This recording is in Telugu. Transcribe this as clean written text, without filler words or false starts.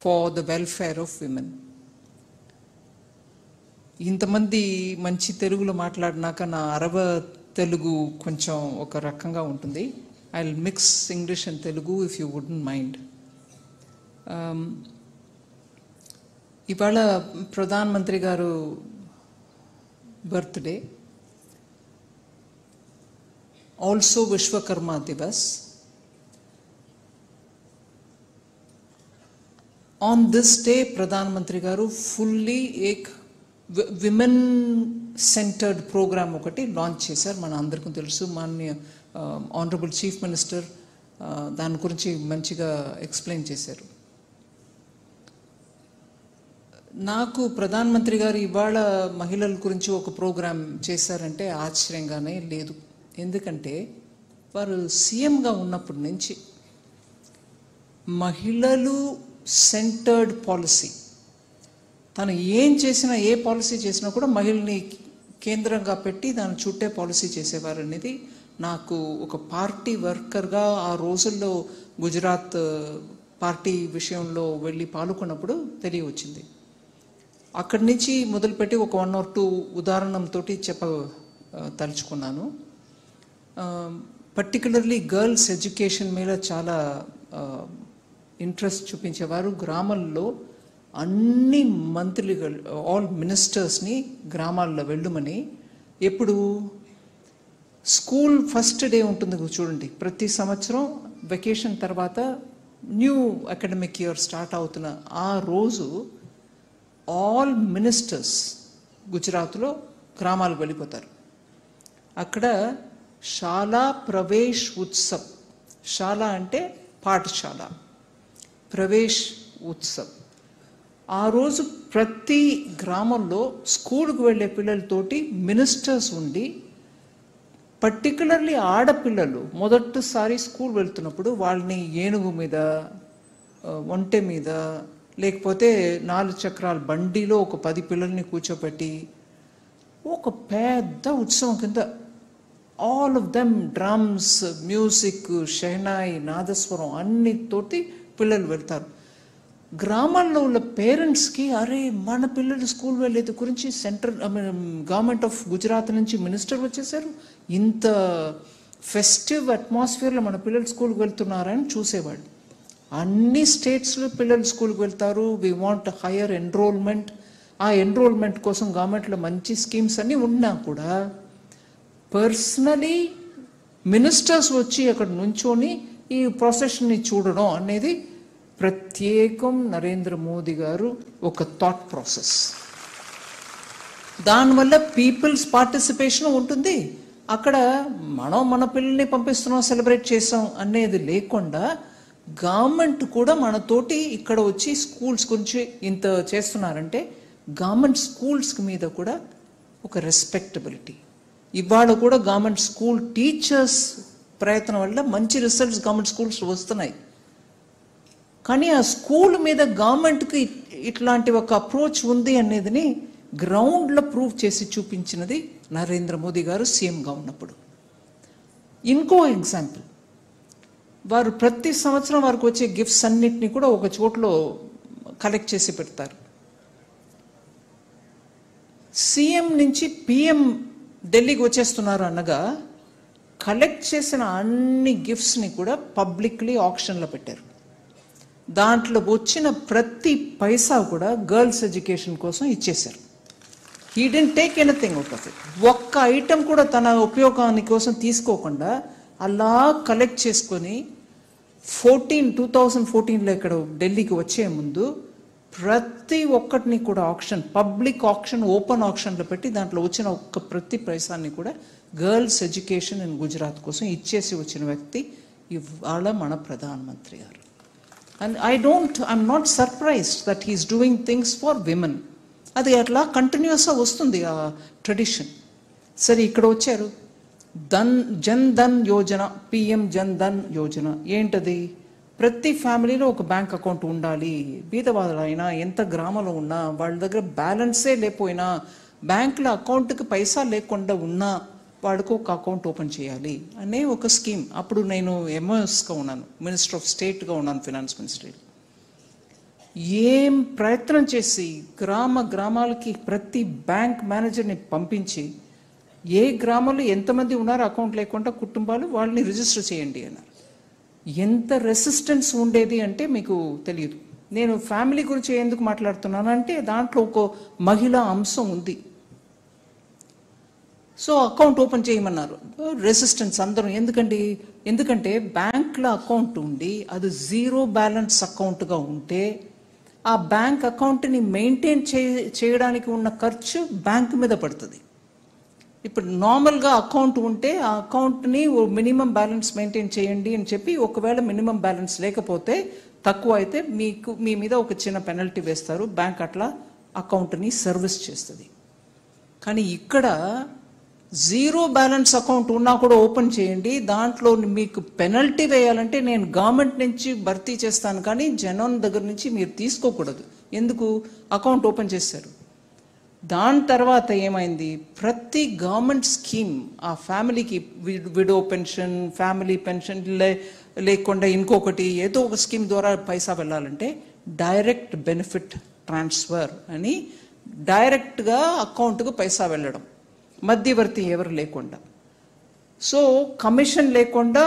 for the welfare of women. ఇంతమంది మంచి తెలుగులో మాట్లాడినాక నా అరవ తెలుగు కొంచెం ఒక రకంగా ఉంటుంది. I will mix English and Telugu if you wouldn't mind. ఇవాళ ప్రధానమంత్రి గారు birthday, also Vishwakarma Divas. On this day ప్రధానమంత్రి గారు ఫుల్లీ ఏక్ విమెన్ సెంటర్డ్ ప్రోగ్రామ్ ఒకటి లాంచ్ చేశారు. మన అందరికీ తెలుసు, మాన్య ఆనరబుల్ చీఫ్ మినిస్టర్ దాని గురించి మంచిగా ఎక్స్ప్లెయిన్ చేశారు. నాకు ప్రధానమంత్రి గారు ఇవాళ మహిళల గురించి ఒక ప్రోగ్రాం చేశారంటే ఆశ్చర్యంగానే లేదు. ఎందుకంటే వారు సీఎంగా ఉన్నప్పటి నుంచి మహిళలు సెంటర్డ్ పాలసీ, తను ఏం చేసినా, ఏ పాలసీ చేసినా కూడా మహిళని కేంద్రంగా పెట్టి దాని చుట్టే పాలసీ చేసేవారు అనేది నాకు ఒక పార్టీ వర్కర్గా ఆ రోజుల్లో గుజరాత్ పార్టీ విషయంలో వెళ్ళి పాల్గొన్నప్పుడు తెలియవచ్చింది. అక్కడి నుంచి మొదలుపెట్టి ఒక 1 or 2 ఉదాహరణంతో తలుచుకున్నాను. పర్టికులర్లీ గర్ల్స్ ఎడ్యుకేషన్ మీద చాలా ఇంట్రెస్ట్ చూపించేవారు. గ్రామాల్లో అన్ని మంత్రులు, ఆల్ మినిస్టర్స్ని గ్రామాల్లో వెళ్ళమని, ఎప్పుడు స్కూల్ ఫస్ట్ డే ఉంటుంది చూడండి, ప్రతి సంవత్సరం వెకేషన్ తర్వాత న్యూ అకాడమిక్ ఇయర్ స్టార్ట్ అవుతున్న ఆ రోజు ఆల్ మినిస్టర్స్ గుజరాత్లో గ్రామాలకు వెళ్ళిపోతారు. అక్కడ శాలా ప్రవేశ్ ఉత్సవ్, శాలా అంటే పాఠశాల, ప్రవేశ్ ఉత్సవ్. ఆ రోజు ప్రతి గ్రామంలో స్కూల్కి వెళ్ళే పిల్లలతోటి మినిస్టర్స్ ఉండి, పర్టికులర్లీ ఆడపిల్లలు మొదటిసారి స్కూల్ వెళ్తున్నప్పుడు వాళ్ళని ఏనుగు మీద, ఒంటె మీద, లేకపోతే 4 చక్రాల బండిలో ఒక 10 పిల్లల్ని కూర్చోబెట్టి ఒక పెద్ద ఉత్సవం కింద all of them drums, music, shehnai, nadaswaram అన్నితోటి పిల్లలు వెళ్తారు. గ్రామాల్లో ఉన్న పేరెంట్స్కి, అరే మన పిల్లలు స్కూల్ వెళ్ళేది గురించి గవర్నమెంట్ ఆఫ్ గుజరాత్ నుంచి మినిస్టర్ వచ్చేసారు, ఇంత ఫెస్టివ్ అట్మాస్ఫియర్లో మన పిల్లలు స్కూల్కి వెళ్తున్నారని చూసేవాళ్ళు. అన్ని స్టేట్స్లో పిల్లలు స్కూల్కి వెళ్తారు. We want higher enrolment. ఆ ఎన్రోల్మెంట్ కోసం గవర్నమెంట్లో మంచి స్కీమ్స్ అన్నీ ఉన్నా కూడా పర్సనలీ మినిస్టర్స్ వచ్చి అక్కడ నుంచొని ఈ ప్రొసెషన్ని చూడడం అనేది ప్రత్యేకం నరేంద్ర మోదీ గారు ఒక థాట్ ప్రాసెస్. దానివల్ల పీపుల్స్ పార్టిసిపేషన్ ఉంటుంది. అక్కడ మన పిల్లల్ని పంపిస్తున్నాం, సెలబ్రేట్ చేసాం అనేది లేకుండా గవర్నమెంట్ కూడా మనతోటి ఇక్కడ వచ్చి స్కూల్స్ గురించి ఇంత చేస్తున్నారంటే గవర్నమెంట్ స్కూల్స్ మీద కూడా ఒక రెస్పెక్టబిలిటీ. ఇవాళ కూడా గవర్నమెంట్ స్కూల్ టీచర్స్ ప్రయత్నం వల్ల మంచి రిజల్ట్స్ గవర్నమెంట్ స్కూల్స్ వస్తున్నాయి. కానీ ఆ స్కూల్ మీద గవర్నమెంట్కి ఇట్లాంటి ఒక అప్రోచ్ ఉంది అనేదిని గ్రౌండ్లో ప్రూవ్ చేసి చూపించినది నరేంద్ర మోదీ గారు సీఎంగా ఉన్నప్పుడు. ఇంకో ఎగ్జాంపుల్, వారు ప్రతి సంవత్సరం వారికి వచ్చే గిఫ్ట్స్ అన్నిటినీ కూడా ఒక చోట్లో కలెక్ట్ చేసి పెడతారు. సీఎం నుంచి పిఎం ఢిల్లీకి వచ్చేస్తున్నారు అనగా కలెక్ట్ చేసిన అన్ని గిఫ్ట్స్ని కూడా పబ్లిక్లీ ఆక్షన్లో పెట్టారు. దాంట్లో వచ్చిన ప్రతి పైసా కూడా గర్ల్స్ ఎడ్యుకేషన్ కోసం ఇచ్చేశారు. He didn't take anything out of it. ఒక్క ఐటెం కూడా తన ఉపయోగాని కోసం తీసుకోకుండా అలా కలెక్ట్ చేసుకొని 2014లో ఇక్కడ ఢిల్లీకి వచ్చే ముందు ప్రతి ఒక్కటిని కూడా ఆక్షన్, పబ్లిక్ ఆక్షన్, ఓపెన్ ఆక్షన్లో పెట్టి దాంట్లో వచ్చిన ఒక్క ప్రతి పైసాన్ని కూడా గర్ల్స్ ఎడ్యుకేషన్ ఇన్ గుజరాత్ కోసం ఇచ్చేసి వచ్చిన వ్యక్తి ఇవాళ మన ప్రధానమంత్రి గారు. And I'm not surprised that he's doing things for women. అది అట్లా కంటిన్యూస్గా వస్తుంది ఆ ట్రెడిషన్. సరే, ఇక్కడ వచ్చారు జన్ ధన్ యోజన, పిఎం జన్ ధన్ యోజన. ఏంటది? ప్రతి ఫ్యామిలీలో ఒక బ్యాంక్ అకౌంట్ ఉండాలి. బీదవాళ్ళైనా ఎంత గ్రామంలో ఉన్నా వాళ్ళ దగ్గర బ్యాలెన్సే లేకపోయినా, బ్యాంకులో అకౌంట్కి పైసా లేకుండా ఉన్నా వాడికి ఒక అకౌంట్ ఓపెన్ చేయాలి అనే ఒక స్కీమ్. అప్పుడు నేను ఎంఎస్గా ఉన్నాను, మినిస్టర్ ఆఫ్ స్టేట్గా ఉన్నాను, ఫినాన్స్ మినిస్ట్రీ. ఏం ప్రయత్నం చేసి గ్రామాలకి ప్రతి బ్యాంక్ మేనేజర్ని పంపించి ఏ గ్రామంలో ఎంతమంది ఉన్నారో అకౌంట్ లేకుండా కుటుంబాలు వాళ్ళని రిజిస్టర్ చేయండి అన్నారు. ఎంత రెసిస్టెన్స్ ఉండేది అంటే మీకు తెలియదు. నేను ఫ్యామిలీ గురించి ఎందుకు మాట్లాడుతున్నానంటే దాంట్లో ఒక మహిళా అంశం ఉంది. సో అకౌంట్ ఓపెన్ చేయమన్నారు. రెసిస్టెన్స్ అందరూ ఎందుకంటే బ్యాంక్లో అకౌంట్ ఉండి అది జీరో బ్యాలెన్స్ అకౌంట్గా ఉంటే ఆ బ్యాంక్ అకౌంట్ని మెయింటైన్ చేయడానికి ఉన్న ఖర్చు బ్యాంక్ మీద పడుతుంది. ఇప్పుడు నార్మల్గా అకౌంట్ ఉంటే ఆ అకౌంట్ని మినిమం బ్యాలెన్స్ మెయింటైన్ చేయండి అని చెప్పి, ఒకవేళ మినిమం బ్యాలెన్స్ లేకపోతే తక్కువ అయితే మీ మీద ఒక చిన్న పెనల్టీ వేస్తారు. బ్యాంక్ అట్లా అకౌంట్ని సర్వీస్ చేస్తుంది. కానీ ఇక్కడ జీరో బ్యాలెన్స్ అకౌంట్ ఉన్నా కూడా ఓపెన్ చేయండి, దాంట్లో మీకు పెనల్టీ వేయాలంటే నేను గవర్నమెంట్ నుంచి భర్తీ చేస్తాను కానీ జనం దగ్గర నుంచి మీరు తీసుకోకూడదు. ఎందుకు? అకౌంట్ ఓపెన్ చేశారు. దాని తర్వాత ఏమైంది, ప్రతి గవర్నమెంట్ స్కీమ్ ఆ ఫ్యామిలీకి విడో పెన్షన్, ఫ్యామిలీ పెన్షన్ లేకుండా ఇంకొకటి ఏదో ఒక స్కీమ్ ద్వారా పైసా వెళ్ళాలంటే డైరెక్ట్ బెనిఫిట్ ట్రాన్స్ఫర్ అని డైరెక్ట్గా అకౌంట్కు పైసా వెళ్ళడం, మధ్యవర్తి ఎవరు లేకుండా. సో కమిషన్ లేకుండా